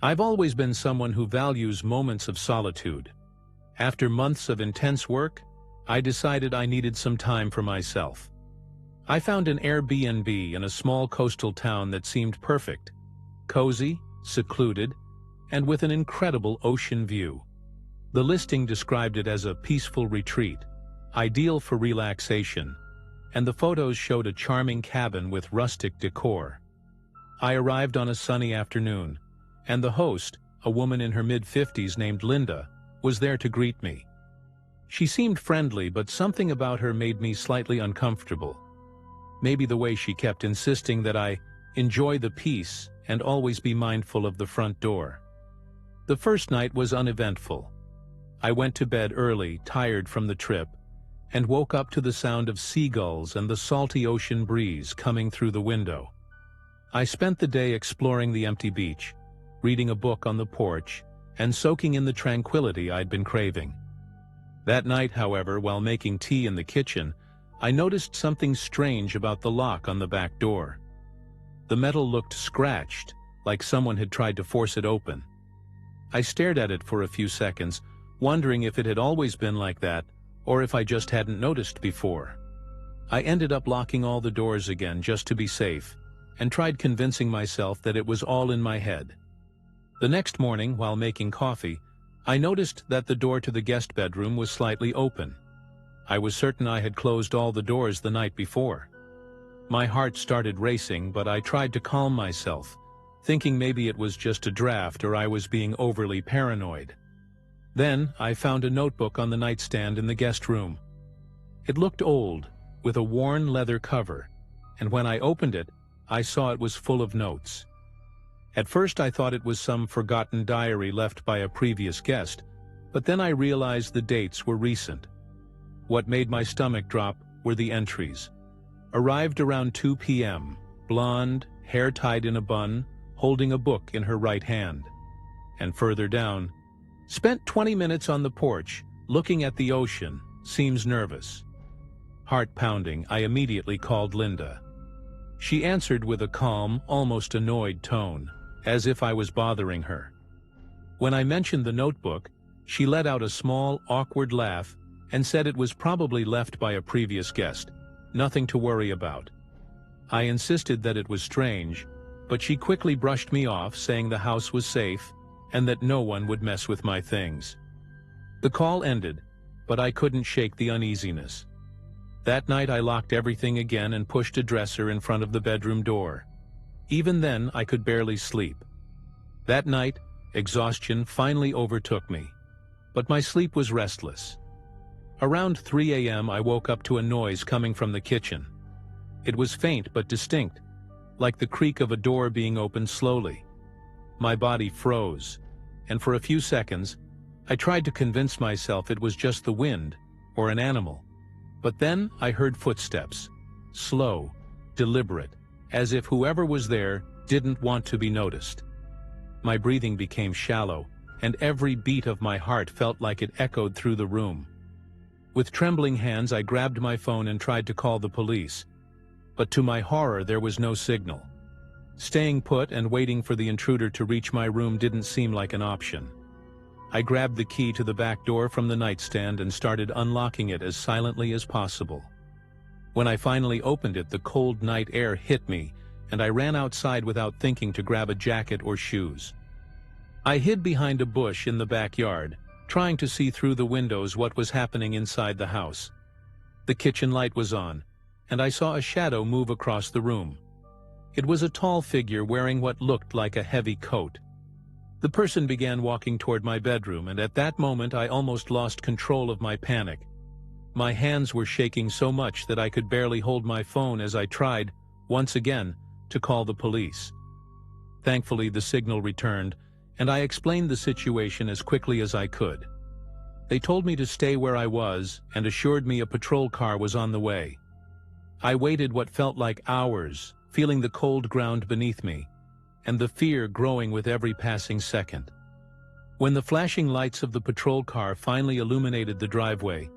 I've always been someone who values moments of solitude. After months of intense work, I decided I needed some time for myself. I found an Airbnb in a small coastal town that seemed perfect, cozy, secluded, and with an incredible ocean view. The listing described it as a peaceful retreat, ideal for relaxation, and the photos showed a charming cabin with rustic decor. I arrived on a sunny afternoon, and the host, a woman in her mid-50s named Linda, was there to greet me. She seemed friendly, but something about her made me slightly uncomfortable. Maybe the way she kept insisting that I enjoy the peace and always be mindful of the front door. The first night was uneventful. I went to bed early, tired from the trip, and woke up to the sound of seagulls and the salty ocean breeze coming through the window. I spent the day exploring the empty beach, reading a book on the porch, and soaking in the tranquility I'd been craving. That night, however, while making tea in the kitchen, I noticed something strange about the lock on the back door. The metal looked scratched, like someone had tried to force it open. I stared at it for a few seconds, wondering if it had always been like that, or if I just hadn't noticed before. I ended up locking all the doors again just to be safe, and tried convincing myself that it was all in my head. The next morning, while making coffee, I noticed that the door to the guest bedroom was slightly open. I was certain I had closed all the doors the night before. My heart started racing, but I tried to calm myself, thinking maybe it was just a draft or I was being overly paranoid. Then, I found a notebook on the nightstand in the guest room. It looked old, with a worn leather cover, and when I opened it, I saw it was full of notes. At first I thought it was some forgotten diary left by a previous guest, but then I realized the dates were recent. What made my stomach drop were the entries. Arrived around 2 p.m., blonde, hair tied in a bun, holding a book in her right hand. And further down, spent 20 minutes on the porch, looking at the ocean, seems nervous. Heart pounding, I immediately called Linda. She answered with a calm, almost annoyed tone, as if I was bothering her. When I mentioned the notebook, she let out a small, awkward laugh and said it was probably left by a previous guest, nothing to worry about. I insisted that it was strange, but she quickly brushed me off, saying the house was safe and that no one would mess with my things. The call ended, but I couldn't shake the uneasiness. That night I locked everything again and pushed a dresser in front of the bedroom door. Even then, I could barely sleep. That night, exhaustion finally overtook me, but my sleep was restless. Around 3 a.m. I woke up to a noise coming from the kitchen. It was faint but distinct, like the creak of a door being opened slowly. My body froze, and for a few seconds, I tried to convince myself it was just the wind or an animal. But then I heard footsteps, slow, deliberate, as if whoever was there didn't want to be noticed. My breathing became shallow, and every beat of my heart felt like it echoed through the room. With trembling hands, I grabbed my phone and tried to call the police. But to my horror, there was no signal. Staying put and waiting for the intruder to reach my room didn't seem like an option. I grabbed the key to the back door from the nightstand and started unlocking it as silently as possible. When I finally opened it, the cold night air hit me, and I ran outside without thinking to grab a jacket or shoes. I hid behind a bush in the backyard, trying to see through the windows what was happening inside the house. The kitchen light was on, and I saw a shadow move across the room. It was a tall figure wearing what looked like a heavy coat. The person began walking toward my bedroom, and at that moment I almost lost control of my panic. My hands were shaking so much that I could barely hold my phone as I tried, once again, to call the police. Thankfully, the signal returned, and I explained the situation as quickly as I could. They told me to stay where I was and assured me a patrol car was on the way. I waited what felt like hours, feeling the cold ground beneath me, and the fear growing with every passing second. When the flashing lights of the patrol car finally illuminated the driveway,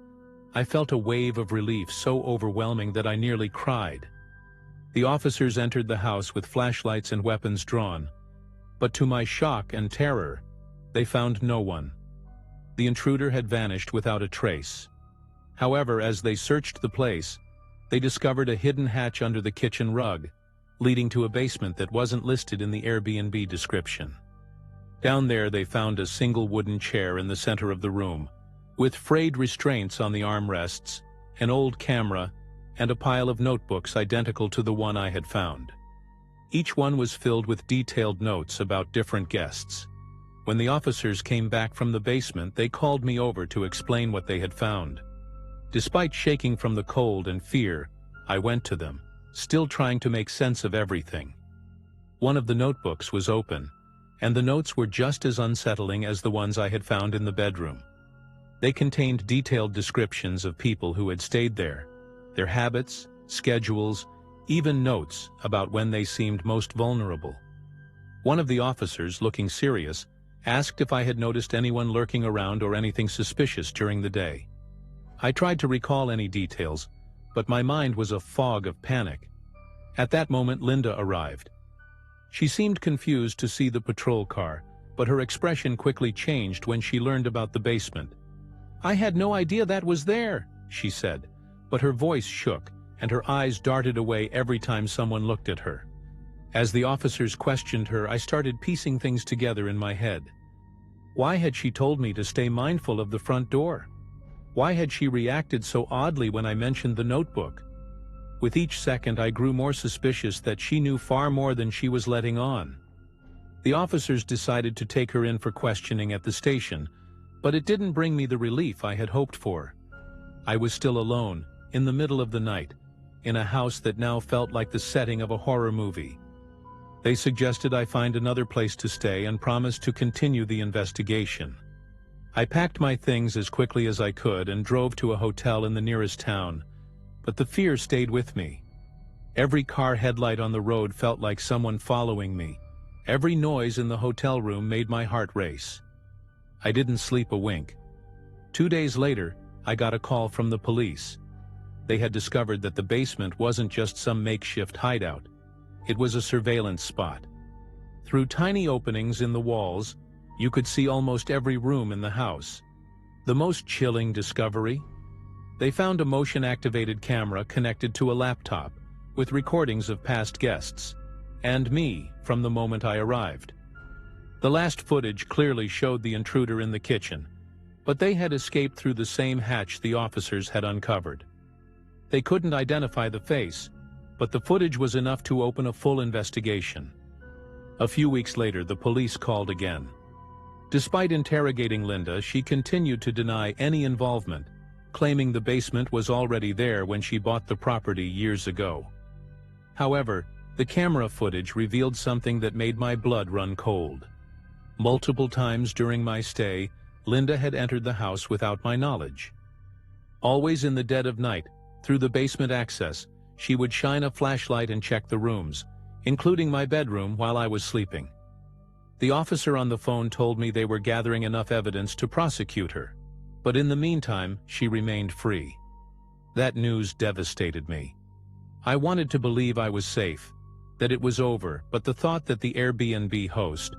I felt a wave of relief so overwhelming that I nearly cried. The officers entered the house with flashlights and weapons drawn. But to my shock and terror, they found no one. The intruder had vanished without a trace. However, as they searched the place, they discovered a hidden hatch under the kitchen rug, leading to a basement that wasn't listed in the Airbnb description. Down there they found a single wooden chair in the center of the room, with frayed restraints on the armrests, an old camera, and a pile of notebooks identical to the one I had found. Each one was filled with detailed notes about different guests. When the officers came back from the basement, they called me over to explain what they had found. Despite shaking from the cold and fear, I went to them, still trying to make sense of everything. One of the notebooks was open, and the notes were just as unsettling as the ones I had found in the bedroom. They contained detailed descriptions of people who had stayed there, their habits, schedules, even notes about when they seemed most vulnerable. One of the officers, looking serious, asked if I had noticed anyone lurking around or anything suspicious during the day. I tried to recall any details, but my mind was a fog of panic. At that moment, Linda arrived. She seemed confused to see the patrol car, but her expression quickly changed when she learned about the basement. "I had no idea that was there," she said, but her voice shook, and her eyes darted away every time someone looked at her. As the officers questioned her, I started piecing things together in my head. Why had she told me to stay mindful of the front door? Why had she reacted so oddly when I mentioned the notebook? With each second, I grew more suspicious that she knew far more than she was letting on. The officers decided to take her in for questioning at the station, but it didn't bring me the relief I had hoped for. I was still alone, in the middle of the night, in a house that now felt like the setting of a horror movie. They suggested I find another place to stay and promised to continue the investigation. I packed my things as quickly as I could and drove to a hotel in the nearest town, but the fear stayed with me. Every car headlight on the road felt like someone following me. Every noise in the hotel room made my heart race. I didn't sleep a wink. 2 days later, I got a call from the police. They had discovered that the basement wasn't just some makeshift hideout. It was a surveillance spot. Through tiny openings in the walls, you could see almost every room in the house. The most chilling discovery? They found a motion-activated camera connected to a laptop, with recordings of past guests, and me from the moment I arrived. The last footage clearly showed the intruder in the kitchen, but they had escaped through the same hatch the officers had uncovered. They couldn't identify the face, but the footage was enough to open a full investigation. A few weeks later, the police called again. Despite interrogating Linda, she continued to deny any involvement, claiming the basement was already there when she bought the property years ago. However, the camera footage revealed something that made my blood run cold. Multiple times during my stay, Linda had entered the house without my knowledge. Always in the dead of night, through the basement access, she would shine a flashlight and check the rooms, including my bedroom, while I was sleeping. The officer on the phone told me they were gathering enough evidence to prosecute her, but in the meantime, she remained free. That news devastated me. I wanted to believe I was safe, that it was over, but the thought that the Airbnb host,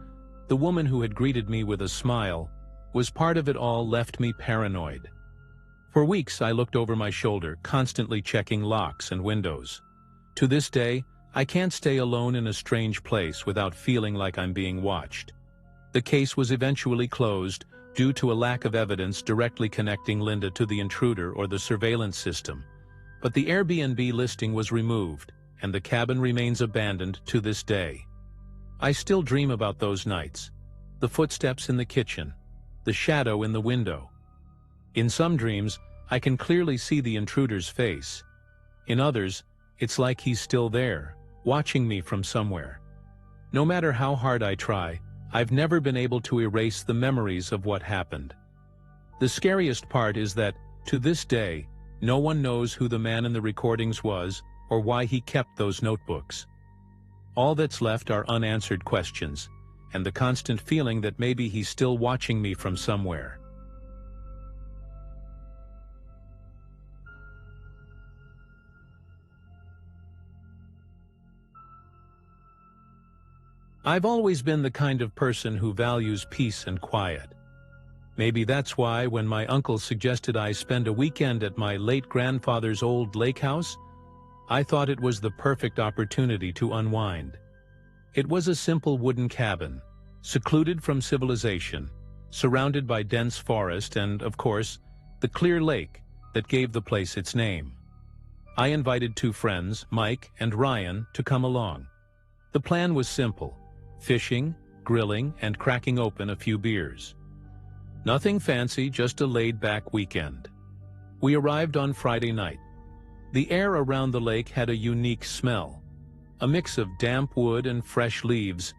the woman who had greeted me with a smile, was part of it all left me paranoid. For weeks, I looked over my shoulder, constantly checking locks and windows. To this day, I can't stay alone in a strange place without feeling like I'm being watched. The case was eventually closed due to a lack of evidence directly connecting Linda to the intruder or the surveillance system, but the Airbnb listing was removed, and the cabin remains abandoned to this day. I still dream about those nights, the footsteps in the kitchen, the shadow in the window. In some dreams, I can clearly see the intruder's face. In others, it's like he's still there, watching me from somewhere. No matter how hard I try, I've never been able to erase the memories of what happened. The scariest part is that, to this day, no one knows who the man in the recordings was or why he kept those notebooks. All that's left are unanswered questions, and the constant feeling that maybe he's still watching me from somewhere. I've always been the kind of person who values peace and quiet. Maybe that's why when my uncle suggested I spend a weekend at my late grandfather's old lake house, I thought it was the perfect opportunity to unwind. It was a simple wooden cabin, secluded from civilization, surrounded by dense forest and, of course, the clear lake that gave the place its name. I invited 2 friends, Mike and Ryan, to come along. The plan was simple: fishing, grilling, and cracking open a few beers. Nothing fancy, just a laid-back weekend. We arrived on Friday night. The air around the lake had a unique smell, a mix of damp wood and fresh leaves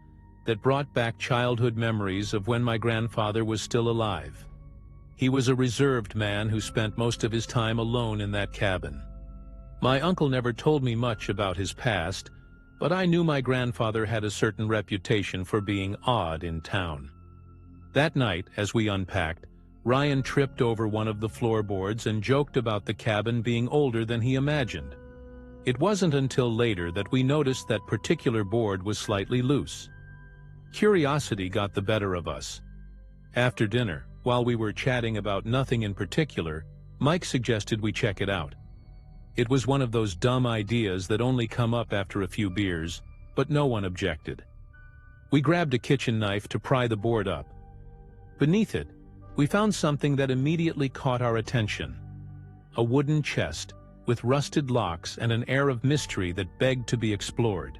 that brought back childhood memories of when my grandfather was still alive. He was a reserved man who spent most of his time alone in that cabin. My uncle never told me much about his past, but I knew my grandfather had a certain reputation for being odd in town. That night, as we unpacked, Ryan tripped over one of the floorboards and joked about the cabin being older than he imagined. It wasn't until later that we noticed that particular board was slightly loose. Curiosity got the better of us. After dinner, while we were chatting about nothing in particular, Mike suggested we check it out. It was one of those dumb ideas that only come up after a few beers, but no one objected. We grabbed a kitchen knife to pry the board up. Beneath it, we found something that immediately caught our attention: a wooden chest with rusted locks and an air of mystery that begged to be explored.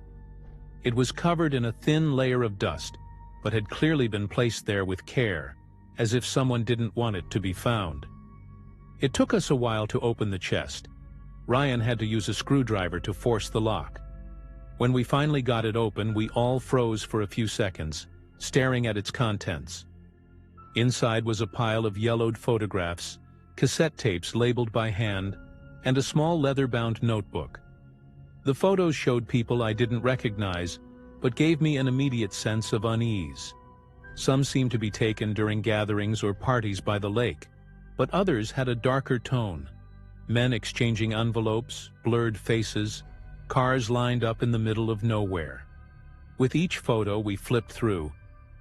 It was covered in a thin layer of dust, but had clearly been placed there with care, as if someone didn't want it to be found. It took us a while to open the chest. Ryan had to use a screwdriver to force the lock. When we finally got it open, we all froze for a few seconds, staring at its contents. Inside was a pile of yellowed photographs, cassette tapes labeled by hand, and a small leather-bound notebook. The photos showed people I didn't recognize, but gave me an immediate sense of unease. Some seemed to be taken during gatherings or parties by the lake, but others had a darker tone: men exchanging envelopes, blurred faces, cars lined up in the middle of nowhere. With each photo we flipped through,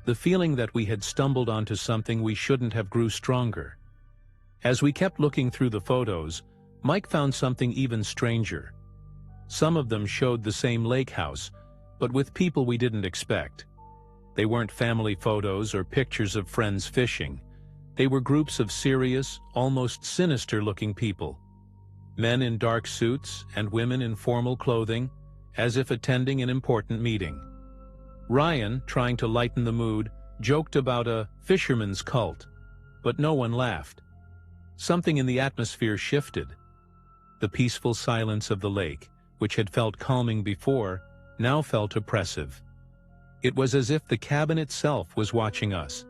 the feeling that we had stumbled onto something we shouldn't have grew stronger. As we kept looking through the photos, Mike found something even stranger. Some of them showed the same lake house, but with people we didn't expect. They weren't family photos or pictures of friends fishing. They were groups of serious, almost sinister-looking people. Men in dark suits and women in formal clothing, as if attending an important meeting. Ryan, trying to lighten the mood, joked about a fisherman's cult, but no one laughed. Something in the atmosphere shifted. The peaceful silence of the lake, which had felt calming before, now felt oppressive. It was as if the cabin itself was watching us.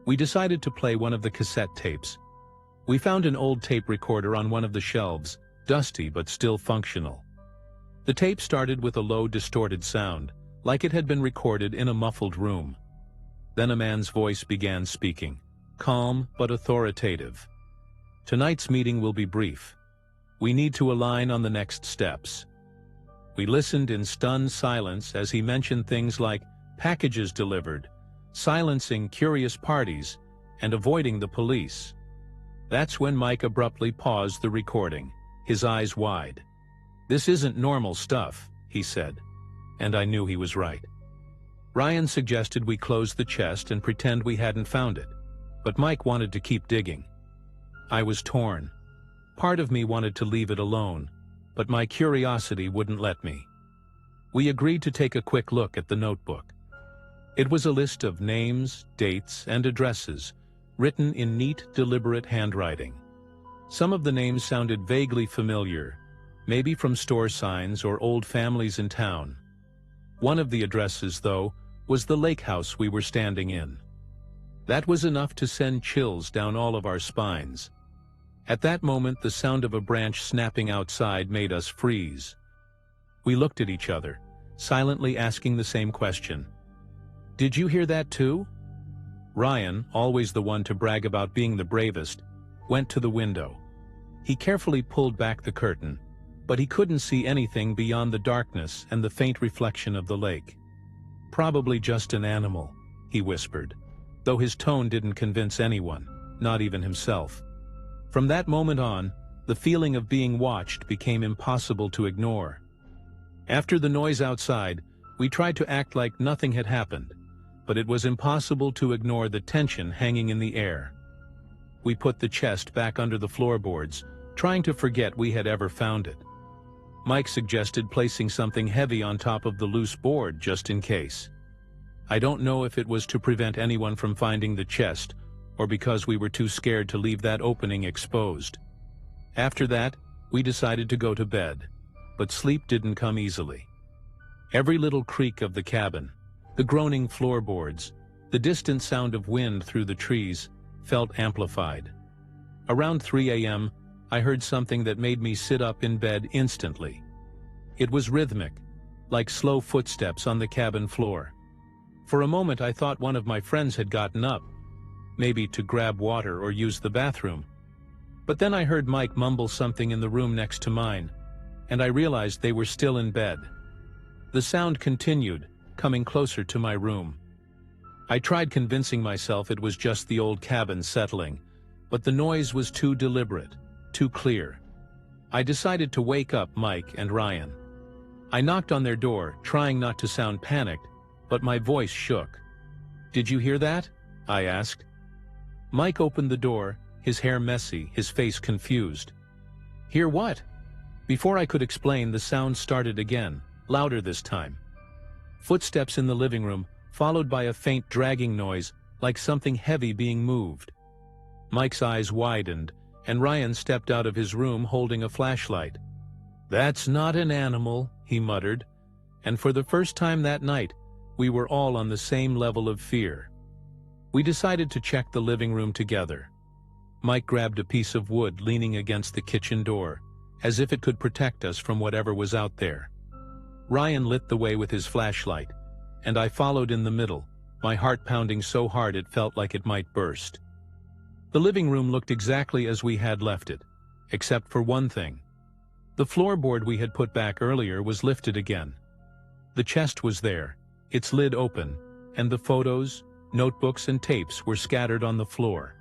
We decided to play one of the cassette tapes. We found an old tape recorder on one of the shelves, dusty but still functional. The tape started with a low, distorted sound, like it had been recorded in a muffled room. Then a man's voice began speaking, calm but authoritative. "Tonight's meeting will be brief. We need to align on the next steps." We listened in stunned silence as he mentioned things like packages delivered, silencing curious parties, and avoiding the police. That's when Mike abruptly paused the recording, his eyes wide. "This isn't normal stuff," he said, and I knew he was right. Ryan suggested we close the chest and pretend we hadn't found it, but Mike wanted to keep digging. I was torn. Part of me wanted to leave it alone, but my curiosity wouldn't let me. We agreed to take a quick look at the notebook. It was a list of names, dates, and addresses, written in neat, deliberate handwriting. Some of the names sounded vaguely familiar, maybe from store signs or old families in town. One of the addresses, though, was the lake house we were standing in. That was enough to send chills down all of our spines. At that moment, the sound of a branch snapping outside made us freeze. We looked at each other, silently asking the same question. "Did you hear that too?" Ryan, always the one to brag about being the bravest, went to the window. He carefully pulled back the curtain, but he couldn't see anything beyond the darkness and the faint reflection of the lake. "Probably just an animal," he whispered, though his tone didn't convince anyone, not even himself. From that moment on, the feeling of being watched became impossible to ignore. After the noise outside, we tried to act like nothing had happened, but it was impossible to ignore the tension hanging in the air. We put the chest back under the floorboards, trying to forget we had ever found it. Mike suggested placing something heavy on top of the loose board just in case. I don't know if it was to prevent anyone from finding the chest, or because we were too scared to leave that opening exposed. After that, we decided to go to bed, but sleep didn't come easily. Every little creak of the cabin, the groaning floorboards, the distant sound of wind through the trees, felt amplified. Around 3 a.m., I heard something that made me sit up in bed instantly. It was rhythmic, like slow footsteps on the cabin floor. For a moment I thought one of my friends had gotten up, maybe to grab water or use the bathroom. But then I heard Mike mumble something in the room next to mine, and I realized they were still in bed. The sound continued, coming closer to my room. I tried convincing myself it was just the old cabin settling, but the noise was too deliberate, too clear. I decided to wake up Mike and Ryan. I knocked on their door, trying not to sound panicked, but my voice shook. "Did you hear that?" I asked. Mike opened the door, his hair messy, his face confused. "Hear what?" Before I could explain, the sound started again, louder this time. Footsteps in the living room, followed by a faint dragging noise, like something heavy being moved. Mike's eyes widened, and Ryan stepped out of his room holding a flashlight. "That's not an animal," he muttered, and for the first time that night, we were all on the same level of fear. We decided to check the living room together. Mike grabbed a piece of wood leaning against the kitchen door, as if it could protect us from whatever was out there. Ryan lit the way with his flashlight, and I followed in the middle, my heart pounding so hard it felt like it might burst. The living room looked exactly as we had left it, except for one thing. The floorboard we had put back earlier was lifted again. The chest was there, its lid open, and the photos, notebooks, and tapes were scattered on the floor.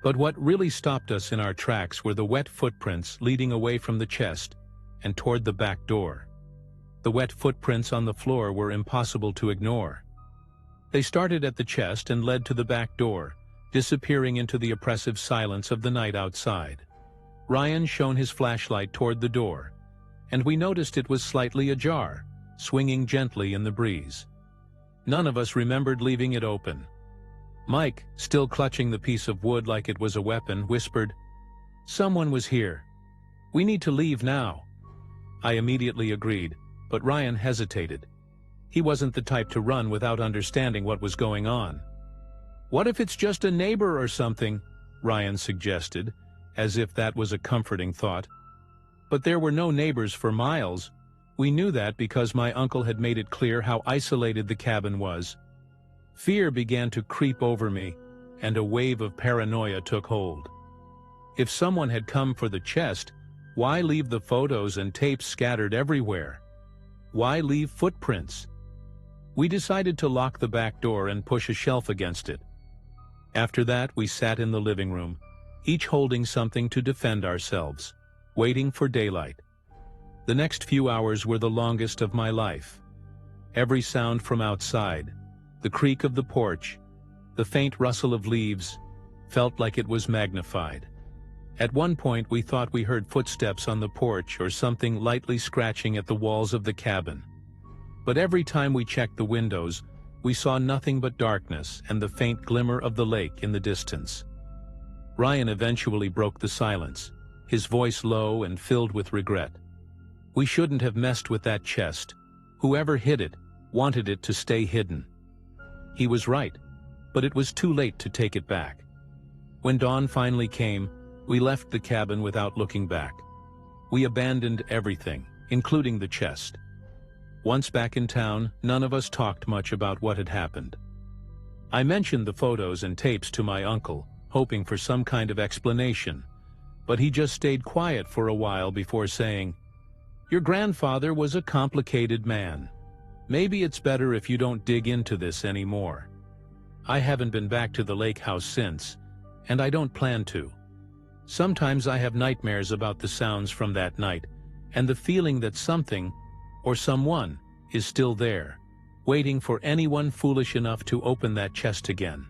But what really stopped us in our tracks were the wet footprints leading away from the chest and toward the back door. The wet footprints on the floor were impossible to ignore. They started at the chest and led to the back door, disappearing into the oppressive silence of the night outside. Ryan shone his flashlight toward the door, and we noticed it was slightly ajar, swinging gently in the breeze. None of us remembered leaving it open. Mike, still clutching the piece of wood like it was a weapon, whispered, "Someone was here. We need to leave now." I immediately agreed, but Ryan hesitated. He wasn't the type to run without understanding what was going on. "What if it's just a neighbor or something?" Ryan suggested, as if that was a comforting thought. But there were no neighbors for miles. We knew that because my uncle had made it clear how isolated the cabin was. Fear began to creep over me, and a wave of paranoia took hold. If someone had come for the chest, why leave the photos and tapes scattered everywhere? Why leave footprints? We decided to lock the back door and push a shelf against it. After that, we sat in the living room, each holding something to defend ourselves, waiting for daylight. The next few hours were the longest of my life. Every sound from outside, the creak of the porch, the faint rustle of leaves, felt like it was magnified. At one point we thought we heard footsteps on the porch or something lightly scratching at the walls of the cabin. But every time we checked the windows, we saw nothing but darkness and the faint glimmer of the lake in the distance. Ryan eventually broke the silence, his voice low and filled with regret. "We shouldn't have messed with that chest. Whoever hid it wanted it to stay hidden." He was right, but it was too late to take it back. When dawn finally came, we left the cabin without looking back. We abandoned everything, including the chest. Once back in town, none of us talked much about what had happened. I mentioned the photos and tapes to my uncle, hoping for some kind of explanation, but he just stayed quiet for a while before saying, "Your grandfather was a complicated man. Maybe it's better if you don't dig into this anymore. I haven't been back to the lake house since, and I don't plan to. Sometimes I have nightmares about the sounds from that night, and the feeling that something, or someone, is still there, waiting for anyone foolish enough to open that chest again.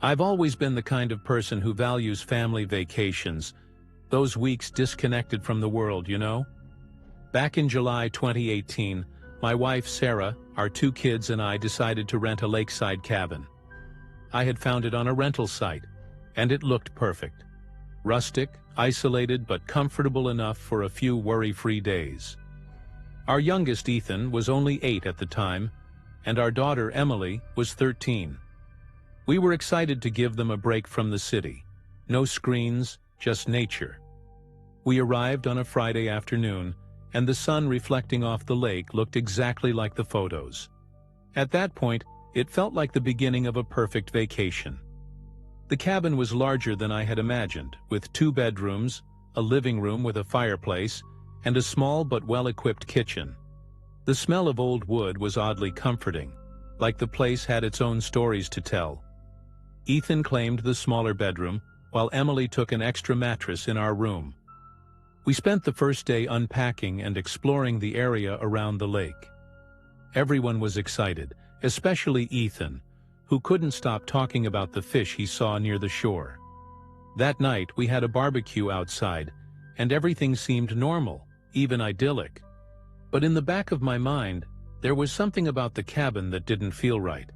I've always been the kind of person who values family vacations, those weeks disconnected from the world, you know? Back in July 2018, my wife Sarah, our 2 kids and I decided to rent a lakeside cabin. I had found it on a rental site, and it looked perfect. Rustic, isolated, but comfortable enough for a few worry-free days. Our youngest Ethan was only 8 at the time, and our daughter Emily was 13. We were excited to give them a break from the city. No screens, just nature. We arrived on a Friday afternoon, and the sun reflecting off the lake looked exactly like the photos. At that point, it felt like the beginning of a perfect vacation. The cabin was larger than I had imagined, with 2 bedrooms, a living room with a fireplace, and a small but well-equipped kitchen. The smell of old wood was oddly comforting, like the place had its own stories to tell. Ethan claimed the smaller bedroom, while Emily took an extra mattress in our room. We spent the first day unpacking and exploring the area around the lake. Everyone was excited, especially Ethan, who couldn't stop talking about the fish he saw near the shore. That night we had a barbecue outside, and everything seemed normal, even idyllic. But in the back of my mind, there was something about the cabin that didn't feel right.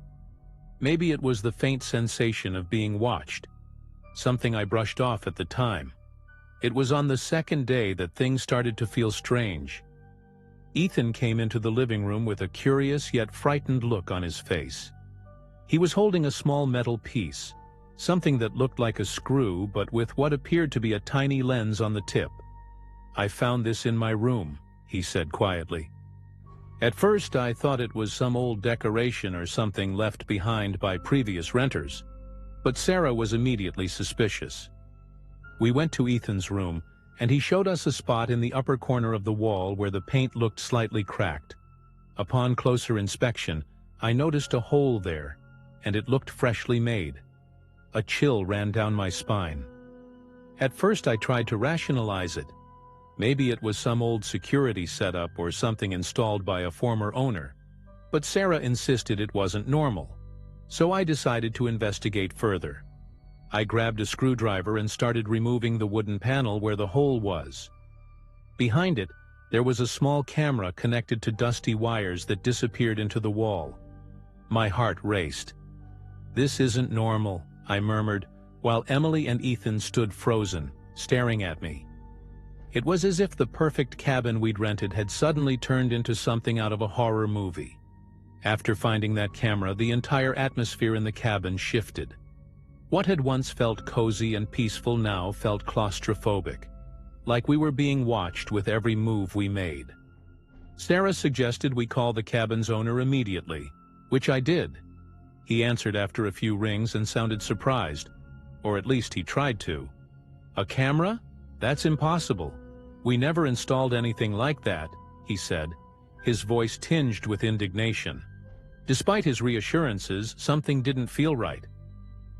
Maybe it was the faint sensation of being watched, something I brushed off at the time. It was on the second day that things started to feel strange. Ethan came into the living room with a curious yet frightened look on his face. He was holding a small metal piece, something that looked like a screw but with what appeared to be a tiny lens on the tip. "I found this in my room," he said quietly. At first I thought it was some old decoration or something left behind by previous renters, but Sarah was immediately suspicious. We went to Ethan's room, and he showed us a spot in the upper corner of the wall where the paint looked slightly cracked. Upon closer inspection, I noticed a hole there, and it looked freshly made. A chill ran down my spine. At first I tried to rationalize it. Maybe it was some old security setup or something installed by a former owner, but Sarah insisted it wasn't normal, so I decided to investigate further. I grabbed a screwdriver and started removing the wooden panel where the hole was. Behind it, there was a small camera connected to dusty wires that disappeared into the wall. My heart raced. "This isn't normal," I murmured, while Emily and Ethan stood frozen, staring at me. It was as if the perfect cabin we'd rented had suddenly turned into something out of a horror movie. After finding that camera, the entire atmosphere in the cabin shifted. What had once felt cozy and peaceful now felt claustrophobic, like we were being watched with every move we made. Sarah suggested we call the cabin's owner immediately, which I did. He answered after a few rings and sounded surprised, or at least he tried to. "A camera? That's impossible. We never installed anything like that," he said, his voice tinged with indignation. Despite his reassurances, something didn't feel right.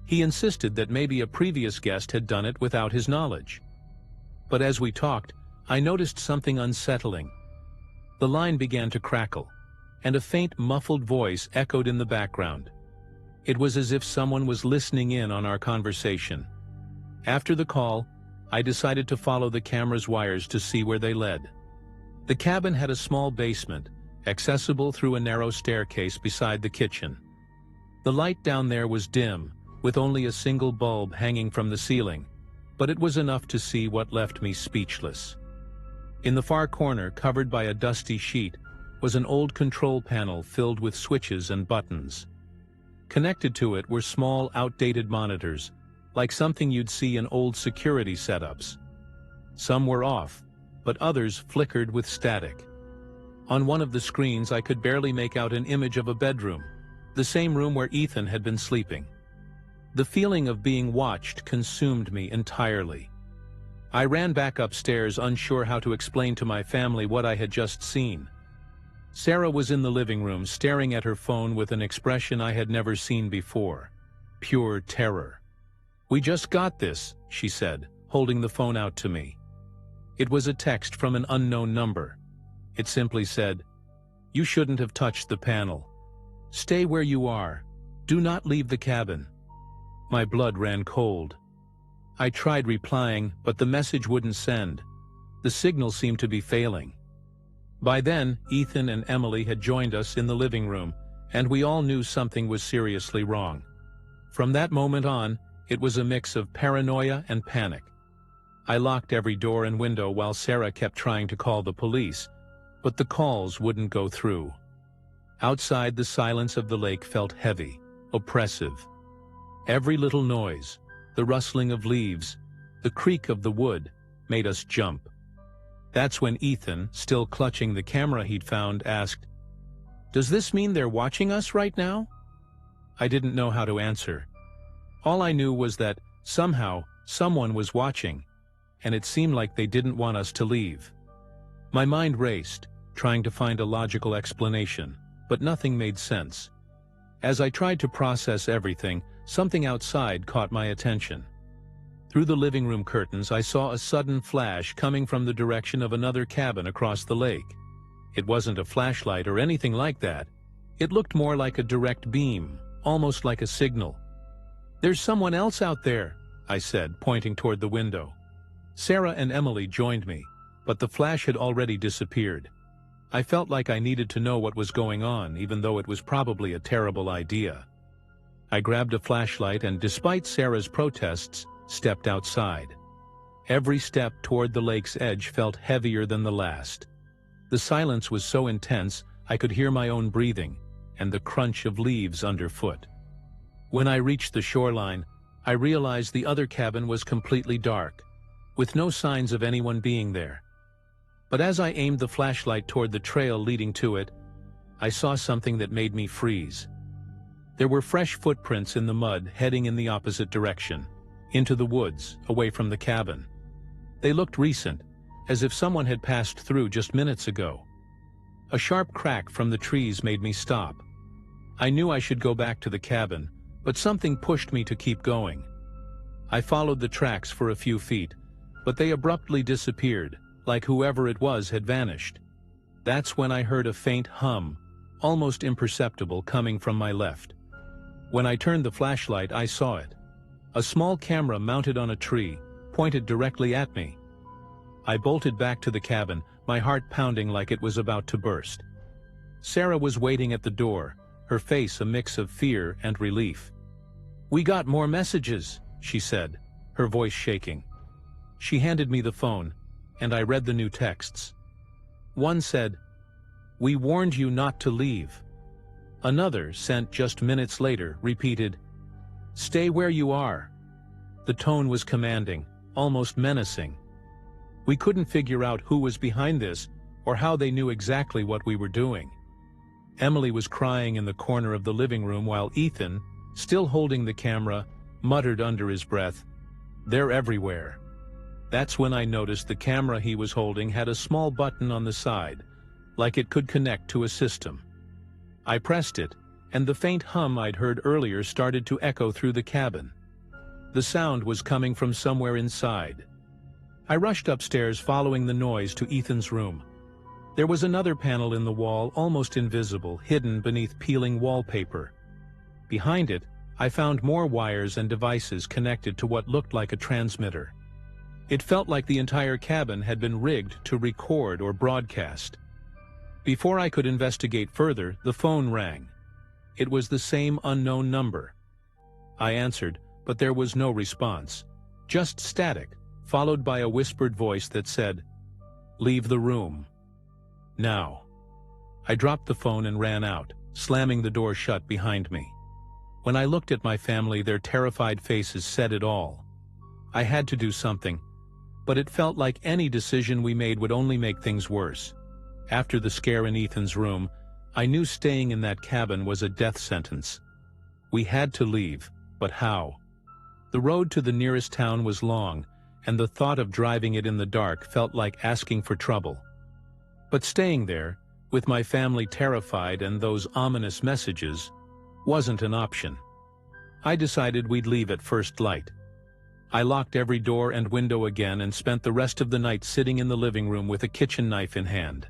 He insisted that maybe a previous guest had done it without his knowledge. But as we talked, I noticed something unsettling. The line began to crackle, and a faint, muffled voice echoed in the background. It was as if someone was listening in on our conversation. After the call, I decided to follow the camera's wires to see where they led. The cabin had a small basement, accessible through a narrow staircase beside the kitchen. The light down there was dim, with only a single bulb hanging from the ceiling, but it was enough to see what left me speechless. In the far corner, covered by a dusty sheet, was an old control panel filled with switches and buttons. Connected to it were small, outdated monitors, like something you'd see in old security setups. Some were off, but others flickered with static. On one of the screens I could barely make out an image of a bedroom, the same room where Ethan had been sleeping. The feeling of being watched consumed me entirely. I ran back upstairs, unsure how to explain to my family what I had just seen. Sarah was in the living room, staring at her phone with an expression I had never seen before. Pure terror. "We just got this," she said, holding the phone out to me. It was a text from an unknown number. It simply said, "You shouldn't have touched the panel. Stay where you are. Do not leave the cabin." My blood ran cold. I tried replying, but the message wouldn't send. The signal seemed to be failing. By then, Ethan and Emily had joined us in the living room, and we all knew something was seriously wrong. From that moment on, it was a mix of paranoia and panic. I locked every door and window while Sarah kept trying to call the police, but the calls wouldn't go through. Outside, the silence of the lake felt heavy, oppressive. Every little noise, the rustling of leaves, the creak of the wood, made us jump. That's when Ethan, still clutching the camera he'd found, asked, "Does this mean they're watching us right now?" I didn't know how to answer. All I knew was that, somehow, someone was watching, and it seemed like they didn't want us to leave. My mind raced, trying to find a logical explanation, but nothing made sense. As I tried to process everything, something outside caught my attention. Through the living room curtains, I saw a sudden flash coming from the direction of another cabin across the lake. It wasn't a flashlight or anything like that. It looked more like a direct beam, almost like a signal. "There's someone else out there," I said, pointing toward the window. Sarah and Emily joined me, but the flash had already disappeared. I felt like I needed to know what was going on, even though it was probably a terrible idea. I grabbed a flashlight and, despite Sarah's protests, stepped outside. Every step toward the lake's edge felt heavier than the last. The silence was so intense I could hear my own breathing and the crunch of leaves underfoot. When I reached the shoreline, I realized the other cabin was completely dark, with no signs of anyone being there. But as I aimed the flashlight toward the trail leading to it, I saw something that made me freeze. There were fresh footprints in the mud heading in the opposite direction, into the woods, away from the cabin. They looked recent, as if someone had passed through just minutes ago. A sharp crack from the trees made me stop. I knew I should go back to the cabin, but something pushed me to keep going. I followed the tracks for a few feet, but they abruptly disappeared, like whoever it was had vanished. That's when I heard a faint hum, almost imperceptible, coming from my left. When I turned the flashlight, I saw it. A small camera mounted on a tree, pointed directly at me. I bolted back to the cabin, my heart pounding like it was about to burst. Sarah was waiting at the door, her face a mix of fear and relief. "We got more messages," she said, her voice shaking. She handed me the phone, and I read the new texts. One said, "We warned you not to leave." Another, sent just minutes later, repeated, "Stay where you are." The tone was commanding, almost menacing. We couldn't figure out who was behind this or how they knew exactly what we were doing. Emily was crying in the corner of the living room while Ethan, still holding the camera, muttered under his breath, "They're everywhere." That's when I noticed the camera he was holding had a small button on the side, like it could connect to a system. I pressed it, and the faint hum I'd heard earlier started to echo through the cabin. The sound was coming from somewhere inside. I rushed upstairs, following the noise to Ethan's room. There was another panel in the wall, almost invisible, hidden beneath peeling wallpaper. Behind it, I found more wires and devices connected to what looked like a transmitter. It felt like the entire cabin had been rigged to record or broadcast. Before I could investigate further, the phone rang. It was the same unknown number. I answered, but there was no response. Just static, followed by a whispered voice that said, "Leave the room. Now." I dropped the phone and ran out, slamming the door shut behind me. When I looked at my family, their terrified faces said it all. I had to do something, but it felt like any decision we made would only make things worse. After the scare in Ethan's room, I knew staying in that cabin was a death sentence. We had to leave, But how? The road to the nearest town was long, and the thought of driving it in the dark felt like asking for trouble. But staying there, with my family terrified and those ominous messages, wasn't an option. I decided we'd leave at first light. I locked every door and window again and spent the rest of the night sitting in the living room with a kitchen knife in hand.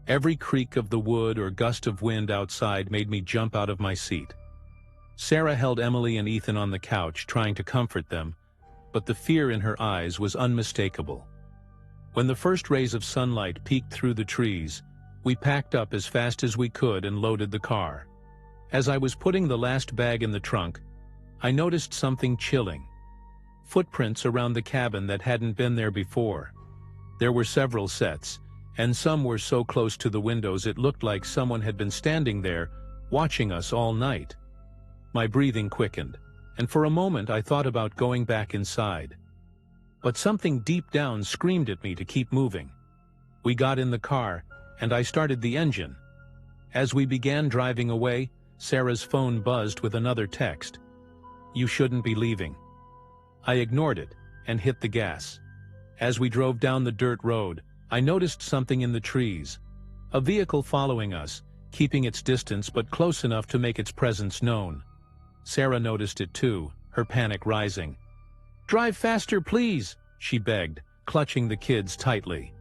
Every creak of the wood or gust of wind outside made me jump out of my seat. Sarah held Emily and Ethan on the couch, trying to comfort them, but the fear in her eyes was unmistakable. When the first rays of sunlight peeked through the trees, we packed up as fast as we could and loaded the car. As I was putting the last bag in the trunk, I noticed something chilling. Footprints around the cabin that hadn't been there before. There were several sets, and some were so close to the windows it looked like someone had been standing there, watching us all night. My breathing quickened, and for a moment I thought about going back inside. But something deep down screamed at me to keep moving. We got in the car, and I started the engine. As we began driving away, Sarah's phone buzzed with another text. "You shouldn't be leaving." I ignored it and hit the gas. As we drove down the dirt road, I noticed something in the trees. A vehicle following us, keeping its distance but close enough to make its presence known. Sarah noticed it too, her panic rising. "Drive faster, please," she begged, clutching the kids tightly.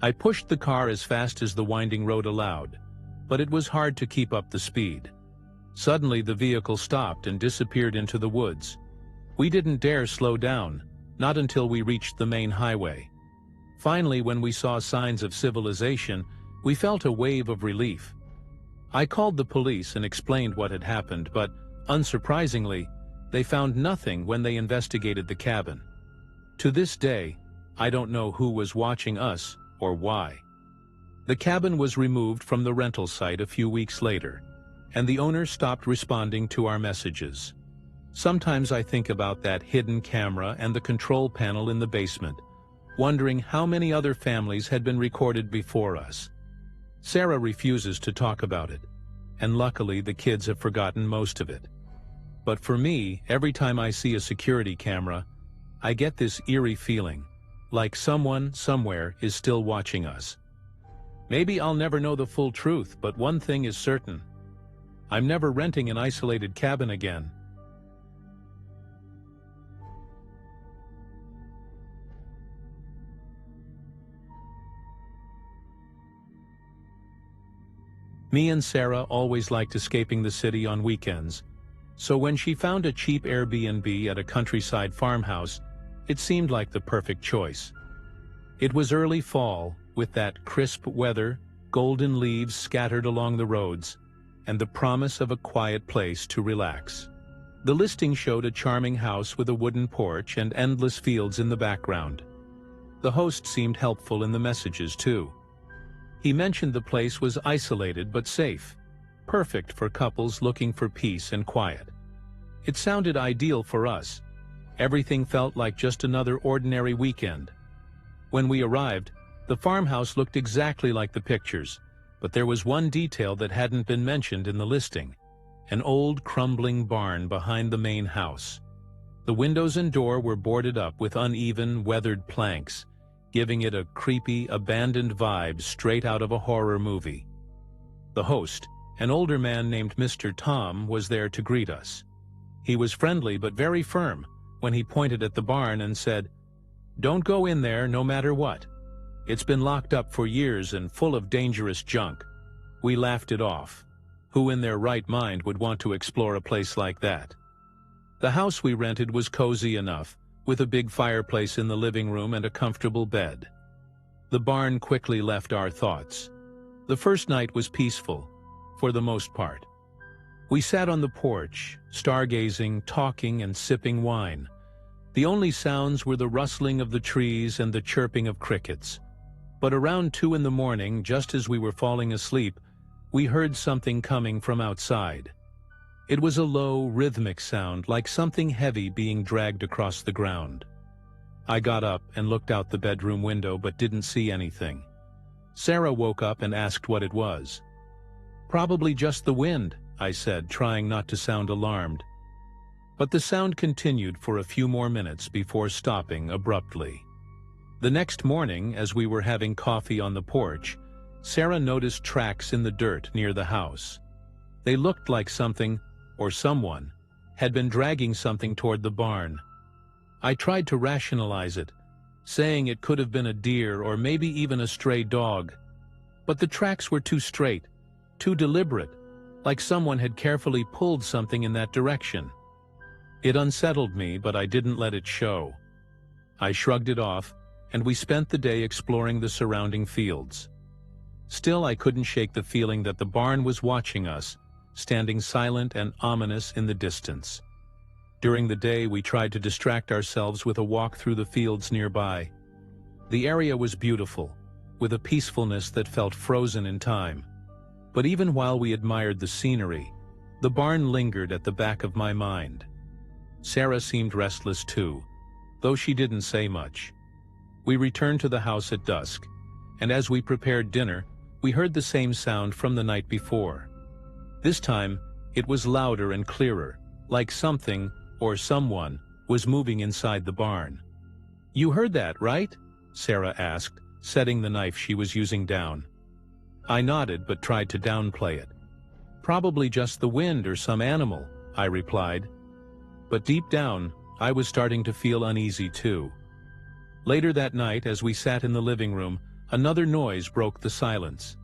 I pushed the car as fast as the winding road allowed, but it was hard to keep up the speed. Suddenly the vehicle stopped and disappeared into the woods. We didn't dare slow down, not until we reached the main highway. Finally, when we saw signs of civilization, we felt a wave of relief. I called the police and explained what had happened, but, unsurprisingly, they found nothing when they investigated the cabin. To this day, I don't know who was watching us or why. The cabin was removed from the rental site a few weeks later, and the owner stopped responding to our messages. Sometimes I think about that hidden camera and the control panel in the basement, wondering how many other families had been recorded before us. Sarah refuses to talk about it, and luckily the kids have forgotten most of it. But for me, every time I see a security camera, I get this eerie feeling, like someone, somewhere, is still watching us. Maybe I'll never know the full truth, but one thing is certain. I'm never renting an isolated cabin again. Me and Sarah always liked escaping the city on weekends, so when she found a cheap Airbnb at a countryside farmhouse, it seemed like the perfect choice. It was early fall, with that crisp weather, golden leaves scattered along the roads, and the promise of a quiet place to relax. The listing showed a charming house with a wooden porch and endless fields in the background. The host seemed helpful in the messages, too. He mentioned the place was isolated but safe, perfect for couples looking for peace and quiet. It sounded ideal for us. Everything felt like just another ordinary weekend. When we arrived, the farmhouse looked exactly like the pictures, but there was one detail that hadn't been mentioned in the listing: an old crumbling barn behind the main house. The windows and door were boarded up with uneven, weathered planks, giving it a creepy, abandoned vibe straight out of a horror movie. The host, an older man named Mr. Tom, was there to greet us. He was friendly but very firm when he pointed at the barn and said, "Don't go in there no matter what. It's been locked up for years and full of dangerous junk." We laughed it off. Who in their right mind would want to explore a place like that? The house we rented was cozy enough, with a big fireplace in the living room and a comfortable bed. The barn quickly left our thoughts. The first night was peaceful, for the most part. We sat on the porch, stargazing, talking, and sipping wine. The only sounds were the rustling of the trees and the chirping of crickets. But around 2 in the morning, just as we were falling asleep, we heard something coming from outside. It was a low, rhythmic sound, like something heavy being dragged across the ground. I got up and looked out the bedroom window but didn't see anything. Sarah woke up and asked what it was. "Probably just the wind," I said, trying not to sound alarmed. But the sound continued for a few more minutes before stopping abruptly. The next morning, as we were having coffee on the porch, Sarah noticed tracks in the dirt near the house. They looked like something, or someone, had been dragging something toward the barn. I tried to rationalize it, saying it could have been a deer or maybe even a stray dog. But the tracks were too straight, too deliberate, like someone had carefully pulled something in that direction. It unsettled me, but I didn't let it show. I shrugged it off, and we spent the day exploring the surrounding fields. Still, I couldn't shake the feeling that the barn was watching us, standing silent and ominous in the distance. During the day, we tried to distract ourselves with a walk through the fields nearby. The area was beautiful, with a peacefulness that felt frozen in time. But even while we admired the scenery, the barn lingered at the back of my mind. Sarah seemed restless too, though she didn't say much. We returned to the house at dusk, and as we prepared dinner, we heard the same sound from the night before. This time, it was louder and clearer, like something, or someone, was moving inside the barn. "You heard that, right?" Sarah asked, setting the knife she was using down. I nodded but tried to downplay it. "Probably just the wind or some animal," I replied. But deep down, I was starting to feel uneasy too. Later that night, as we sat in the living room, another noise broke the silence.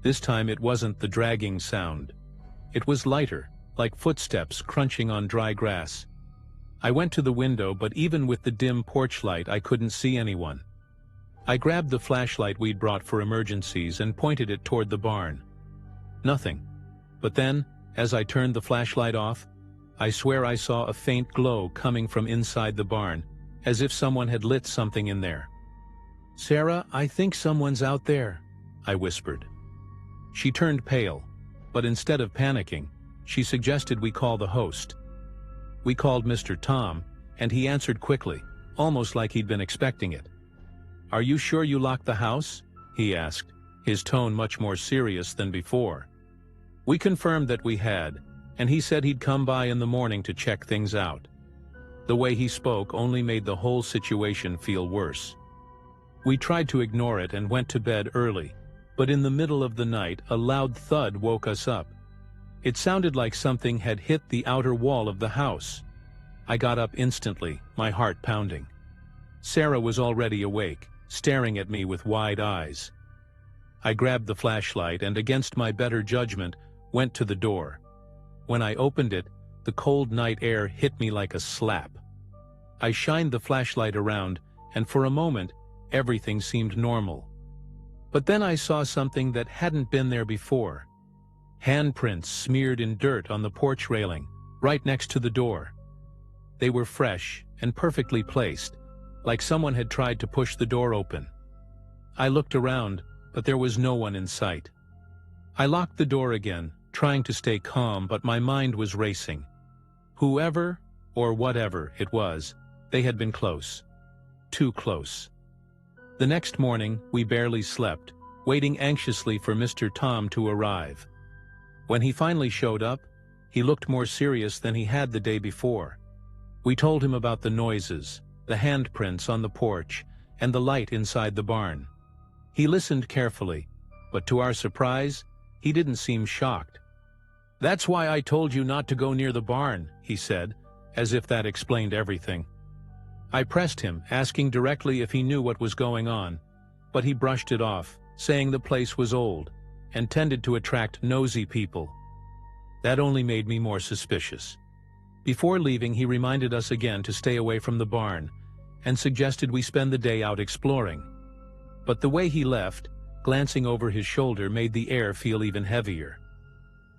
This time it wasn't the dragging sound. It was lighter, like footsteps crunching on dry grass. I went to the window, but even with the dim porch light, I couldn't see anyone. I grabbed the flashlight we'd brought for emergencies and pointed it toward the barn. Nothing. But then, as I turned the flashlight off, I swear I saw a faint glow coming from inside the barn, as if someone had lit something in there. "Sarah, I think someone's out there," I whispered. She turned pale, but instead of panicking, she suggested we call the host. We called Mr. Tom, and he answered quickly, almost like he'd been expecting it. "Are you sure you locked the house?" he asked, his tone much more serious than before. We confirmed that we had, and he said he'd come by in the morning to check things out. The way he spoke only made the whole situation feel worse. We tried to ignore it and went to bed early, but in the middle of the night a loud thud woke us up. It sounded like something had hit the outer wall of the house. I got up instantly, my heart pounding. Sarah was already awake, staring at me with wide eyes. I grabbed the flashlight and, against my better judgment, went to the door. When I opened it, the cold night air hit me like a slap. I shined the flashlight around, and for a moment, everything seemed normal. But then I saw something that hadn't been there before. Handprints smeared in dirt on the porch railing, right next to the door. They were fresh and perfectly placed, like someone had tried to push the door open. I looked around, but there was no one in sight. I locked the door again, trying to stay calm, but my mind was racing. Whoever, or whatever it was, they had been close. Too close. The next morning, we barely slept, waiting anxiously for Mr. Tom to arrive. When he finally showed up, he looked more serious than he had the day before. We told him about the noises, the handprints on the porch, and the light inside the barn. He listened carefully, but to our surprise, he didn't seem shocked. "That's why I told you not to go near the barn," he said, as if that explained everything. I pressed him, asking directly if he knew what was going on, but he brushed it off, saying the place was old and tended to attract nosy people. That only made me more suspicious. Before leaving, he reminded us again to stay away from the barn and suggested we spend the day out exploring. But the way he left, glancing over his shoulder, made the air feel even heavier.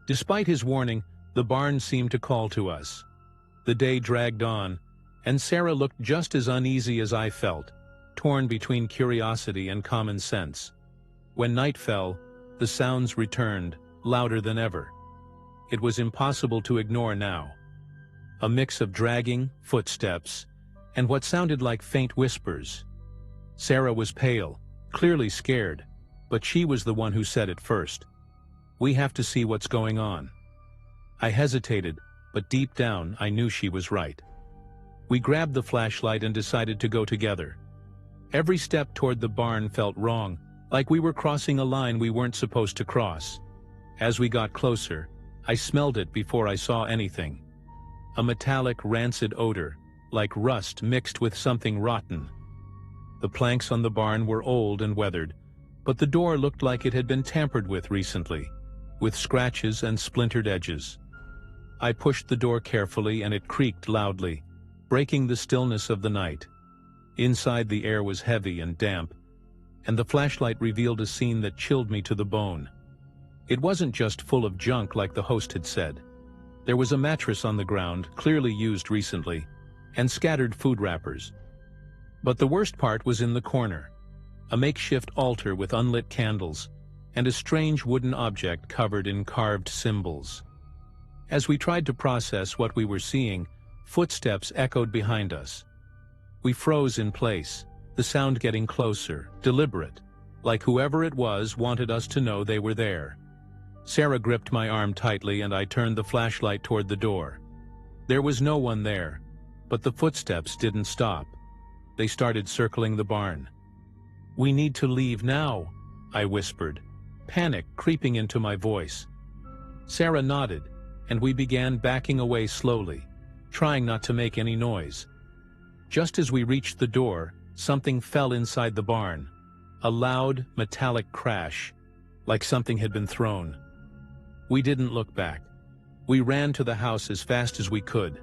Despite his warning, the barn seemed to call to us. The day dragged on, and Sarah looked just as uneasy as I felt, torn between curiosity and common sense. When night fell, the sounds returned, louder than ever. It was impossible to ignore now. A mix of dragging, footsteps, and what sounded like faint whispers. Sarah was pale, clearly scared, but she was the one who said it first. "We have to see what's going on." I hesitated, but deep down I knew she was right. We grabbed the flashlight and decided to go together. Every step toward the barn felt wrong, like we were crossing a line we weren't supposed to cross. As we got closer, I smelled it before I saw anything. A metallic, rancid odor, like rust mixed with something rotten. The planks on the barn were old and weathered, but the door looked like it had been tampered with recently, with scratches and splintered edges. I pushed the door carefully and it creaked loudly, breaking the stillness of the night. Inside, the air was heavy and damp, and the flashlight revealed a scene that chilled me to the bone. It wasn't just full of junk like the host had said. There was a mattress on the ground, clearly used recently, and scattered food wrappers. But the worst part was in the corner, a makeshift altar with unlit candles, and a strange wooden object covered in carved symbols. As we tried to process what we were seeing, footsteps echoed behind us. We froze in place, the sound getting closer, deliberate, like whoever it was wanted us to know they were there. Sarah gripped my arm tightly and I turned the flashlight toward the door. There was no one there, but the footsteps didn't stop. They started circling the barn. "We need to leave now," I whispered, panic creeping into my voice. Sarah nodded, and we began backing away slowly, trying not to make any noise. Just as we reached the door, something fell inside the barn. A loud, metallic crash, like something had been thrown. We didn't look back. We ran to the house as fast as we could.